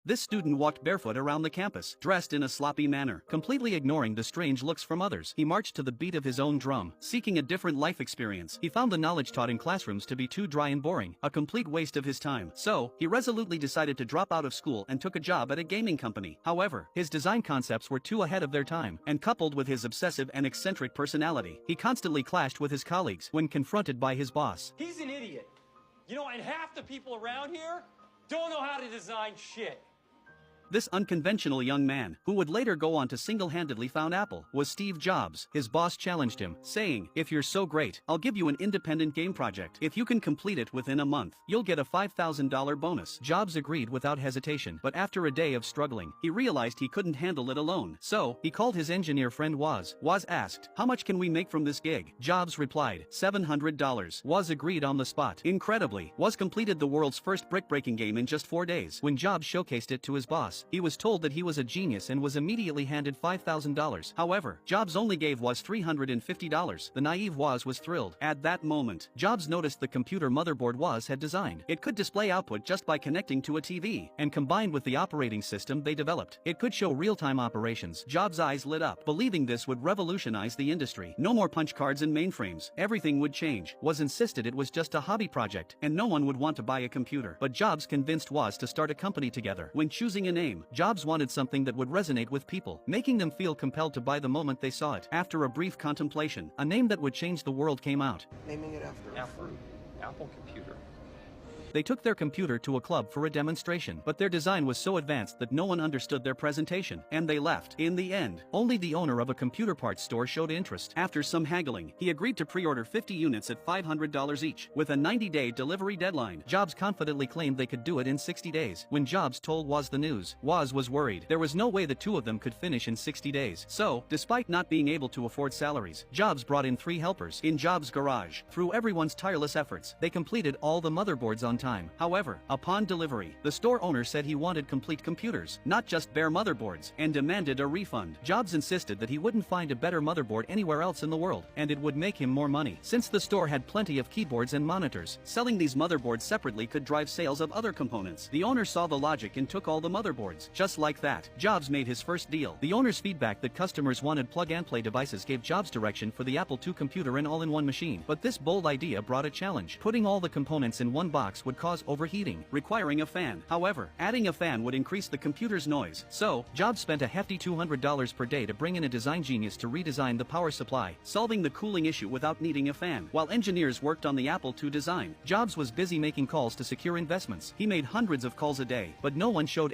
This student walked barefoot around the campus, dressed in a sloppy manner, completely ignoring the strange looks from others. He marched to the beat of his own drum, seeking a different life experience. He found the knowledge taught in classrooms to be too dry and boring, a complete waste of his time. So, he resolutely decided to drop out of school and took a job at a gaming company. However, his design concepts were too ahead of their time, and coupled with his obsessive and eccentric personality, he constantly clashed with his colleagues when confronted by his boss. He's an idiot. You know, and half the people around here don't know how to design shit. This unconventional young man, who would later go on to single-handedly found Apple, was Steve Jobs. His boss challenged him, saying, "If you're so great, I'll give you an independent game project. If you can complete it within a month, you'll get a $5,000 bonus." Jobs agreed without hesitation, but after a day of struggling, he realized he couldn't handle it alone. So, he called his engineer friend Woz. Woz asked, "How much can we make from this gig?" Jobs replied, $700. Woz agreed on the spot. Incredibly, Woz completed the world's first brick-breaking game in just 4 days. When Jobs showcased it to his boss, he was told that he was a genius and was immediately handed $5,000. However, Jobs only gave Woz $350. The naive Woz was thrilled. At that moment, Jobs noticed the computer motherboard Woz had designed. It could display output just by connecting to a TV, and combined with the operating system they developed, it could show real-time operations. Jobs' eyes lit up, believing this would revolutionize the industry. No more punch cards and mainframes. Everything would change. Woz insisted it was just a hobby project, and no one would want to buy a computer. But Jobs convinced Woz to start a company together. When choosing a name, Jobs wanted something that would resonate with people, making them feel compelled to buy the moment they saw it. After a brief contemplation, a name that would change the world came out. Naming it after a fruit. Apple computer. They took their computer to a club for a demonstration, but their design was so advanced that no one understood their presentation, and they left. In the end, only the owner of a computer parts store showed interest. After some haggling, he agreed to pre-order 50 units at $500 each, with a 90-day delivery deadline. Jobs confidently claimed they could do it in 60 days. When Jobs told Woz the news, Woz was worried. There was no way the two of them could finish in 60 days. So, despite not being able to afford salaries, Jobs brought in 3 helpers in Jobs' garage. Through everyone's tireless efforts, they completed all the motherboards on time. However, upon delivery, the store owner said he wanted complete computers, not just bare motherboards, and demanded a refund. Jobs insisted that he wouldn't find a better motherboard anywhere else in the world, and it would make him more money. Since the store had plenty of keyboards and monitors, selling these motherboards separately could drive sales of other components. The owner saw the logic and took all the motherboards. Just like that, Jobs made his first deal. The owner's feedback that customers wanted plug-and-play devices gave Jobs direction for the Apple II computer and all-in-one machine. But this bold idea brought a challenge. Putting all the components in one box would cause overheating, requiring a fan. However, adding a fan would increase the computer's noise. So, Jobs spent a hefty $200 per day to bring in a design genius to redesign the power supply, solving the cooling issue without needing a fan. While engineers worked on the Apple II design, Jobs was busy making calls to secure investments. He made hundreds of calls a day, but no one showed